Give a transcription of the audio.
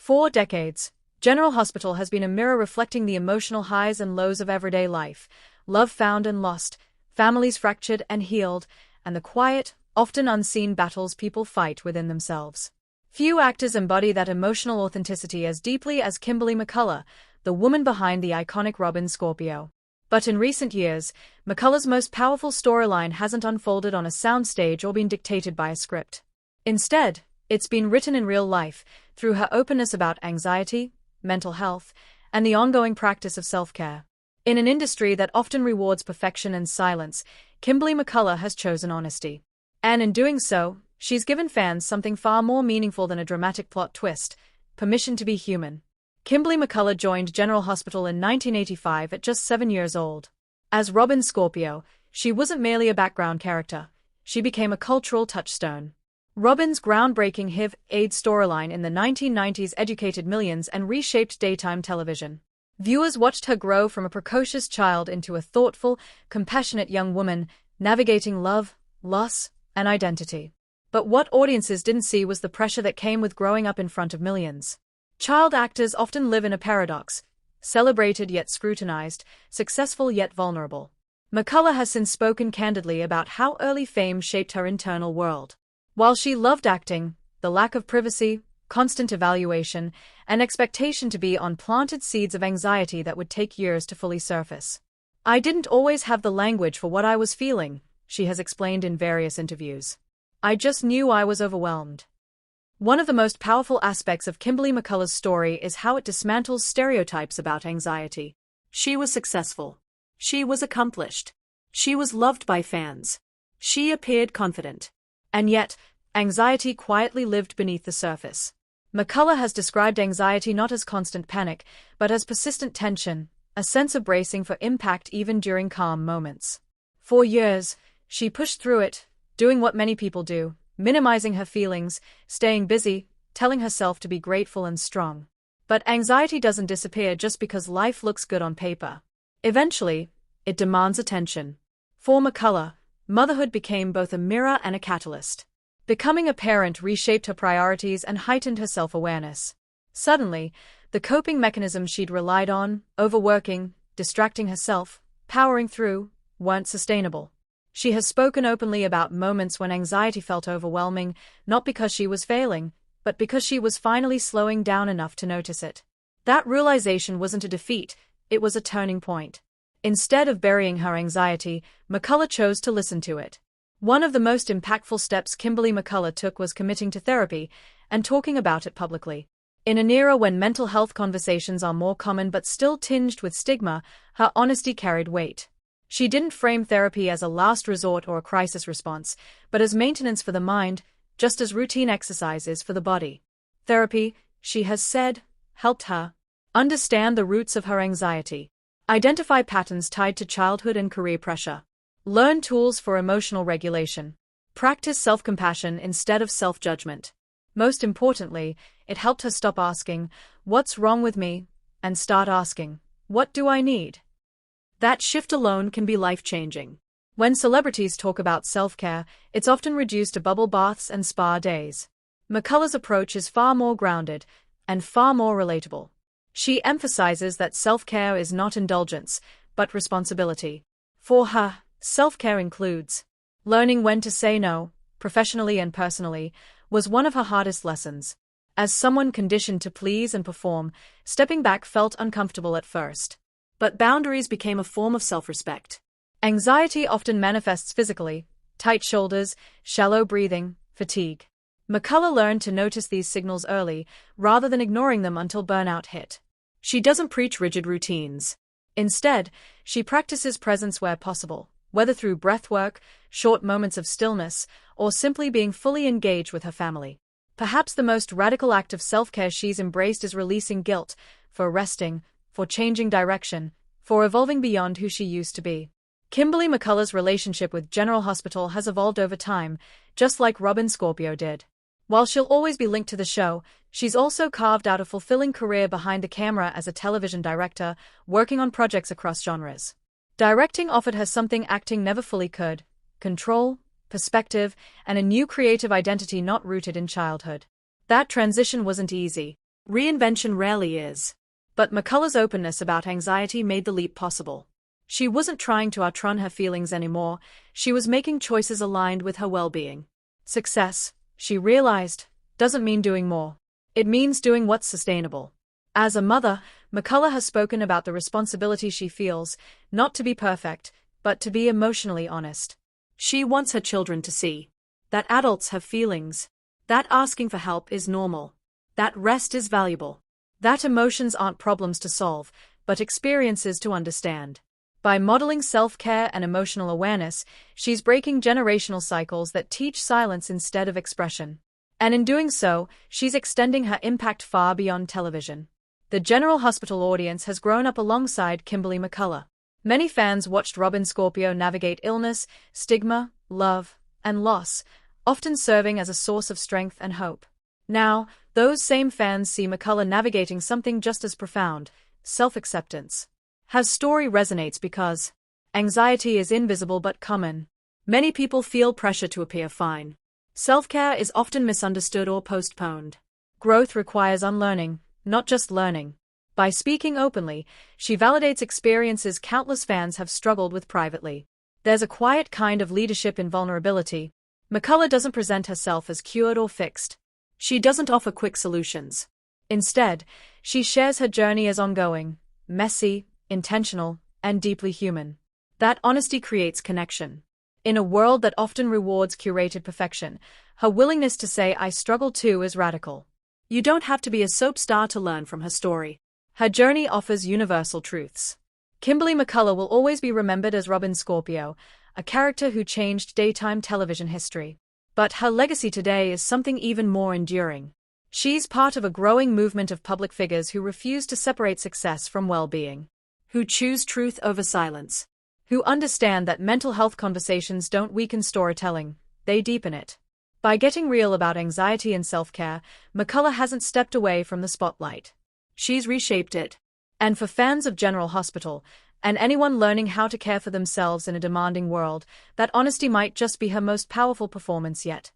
For decades, General Hospital has been a mirror reflecting the emotional highs and lows of everyday life, love found and lost, families fractured and healed, and the quiet, often unseen battles people fight within themselves. Few actors embody that emotional authenticity as deeply as Kimberly McCullough, the woman behind the iconic Robin Scorpio. But in recent years, McCullough's most powerful storyline hasn't unfolded on a soundstage or been dictated by a script. Instead, it's been written in real life, through her openness about anxiety, mental health, and the ongoing practice of self-care. In an industry that often rewards perfection and silence, Kimberly McCullough has chosen honesty. And in doing so, she's given fans something far more meaningful than a dramatic plot twist: permission to be human. Kimberly McCullough joined General Hospital in 1985 at just 7 years old. As Robin Scorpio, she wasn't merely a background character, she became a cultural touchstone. Robin's groundbreaking HIV/AIDS storyline in the 1990s educated millions and reshaped daytime television. Viewers watched her grow from a precocious child into a thoughtful, compassionate young woman, navigating love, loss, and identity. But what audiences didn't see was the pressure that came with growing up in front of millions. Child actors often live in a paradox: celebrated yet scrutinized, successful yet vulnerable. McCullough has since spoken candidly about how early fame shaped her internal world. While she loved acting, the lack of privacy, constant evaluation, and expectation to be on planted seeds of anxiety that would take years to fully surface. "I didn't always have the language for what I was feeling," she has explained in various interviews. "I just knew I was overwhelmed." One of the most powerful aspects of Kimberly McCullough's story is how it dismantles stereotypes about anxiety. She was successful. She was accomplished. She was loved by fans. She appeared confident. And yet, anxiety quietly lived beneath the surface. McCullough has described anxiety not as constant panic, but as persistent tension, a sense of bracing for impact even during calm moments. For years, she pushed through it, doing what many people do: minimizing her feelings, staying busy, telling herself to be grateful and strong. But anxiety doesn't disappear just because life looks good on paper. Eventually, it demands attention. For McCullough, motherhood became both a mirror and a catalyst. Becoming a parent reshaped her priorities and heightened her self-awareness. Suddenly, the coping mechanisms she'd relied on, overworking, distracting herself, powering through, weren't sustainable. She has spoken openly about moments when anxiety felt overwhelming, not because she was failing, but because she was finally slowing down enough to notice it. That realization wasn't a defeat, it was a turning point. Instead of burying her anxiety, McCullough chose to listen to it. One of the most impactful steps Kimberly McCullough took was committing to therapy and talking about it publicly. In an era when mental health conversations are more common but still tinged with stigma, her honesty carried weight. She didn't frame therapy as a last resort or a crisis response, but as maintenance for the mind, just as routine exercise is for the body. Therapy, she has said, helped her understand the roots of her anxiety, identify patterns tied to childhood and career pressure, learn tools for emotional regulation, practice self-compassion instead of self-judgment. Most importantly, it helped her stop asking, "What's wrong with me?" and start asking, "What do I need?" That shift alone can be life-changing. When celebrities talk about self-care, it's often reduced to bubble baths and spa days. McCullough's approach is far more grounded and far more relatable. She emphasizes that self-care is not indulgence, but responsibility. For her, self-care includes learning when to say no, professionally and personally, was one of her hardest lessons. As someone conditioned to please and perform, stepping back felt uncomfortable at first. But boundaries became a form of self-respect. Anxiety often manifests physically: tight shoulders, shallow breathing, fatigue. McCullough learned to notice these signals early, rather than ignoring them until burnout hit. She doesn't preach rigid routines. Instead, she practices presence where possible, whether through breathwork, short moments of stillness, or simply being fully engaged with her family. Perhaps the most radical act of self-care she's embraced is releasing guilt for resting, for changing direction, for evolving beyond who she used to be. Kimberly McCullough's relationship with General Hospital has evolved over time, just like Robin Scorpio did. While she'll always be linked to the show, she's also carved out a fulfilling career behind the camera as a television director, working on projects across genres. Directing offered her something acting never fully could: control, perspective, and a new creative identity not rooted in childhood. That transition wasn't easy. Reinvention rarely is. But McCullough's openness about anxiety made the leap possible. She wasn't trying to outrun her feelings anymore, she was making choices aligned with her well-being. Success, she realized, doesn't mean doing more. It means doing what's sustainable. As a mother, McCullough has spoken about the responsibility she feels, not to be perfect, but to be emotionally honest. She wants her children to see that adults have feelings, that asking for help is normal, that rest is valuable, that emotions aren't problems to solve, but experiences to understand. By modeling self-care and emotional awareness, she's breaking generational cycles that teach silence instead of expression. And in doing so, she's extending her impact far beyond television. The General Hospital audience has grown up alongside Kimberly McCullough. Many fans watched Robin Scorpio navigate illness, stigma, love, and loss, often serving as a source of strength and hope. Now, those same fans see McCullough navigating something just as profound, self-acceptance. Her story resonates because anxiety is invisible but common. Many people feel pressure to appear fine. Self-care is often misunderstood or postponed. Growth requires unlearning, not just learning. By speaking openly, she validates experiences countless fans have struggled with privately. There's a quiet kind of leadership in vulnerability. McCullough doesn't present herself as cured or fixed. She doesn't offer quick solutions. Instead, she shares her journey as ongoing, messy, intentional, and deeply human. That honesty creates connection. In a world that often rewards curated perfection, her willingness to say "I struggle too" is radical. You don't have to be a soap star to learn from her story. Her journey offers universal truths. Kimberly McCullough will always be remembered as Robin Scorpio, a character who changed daytime television history. But her legacy today is something even more enduring. She's part of a growing movement of public figures who refuse to separate success from well-being, who choose truth over silence, who understand that mental health conversations don't weaken storytelling, they deepen it. By getting real about anxiety and self-care, McCullough hasn't stepped away from the spotlight. She's reshaped it. And for fans of General Hospital, and anyone learning how to care for themselves in a demanding world, that honesty might just be her most powerful performance yet.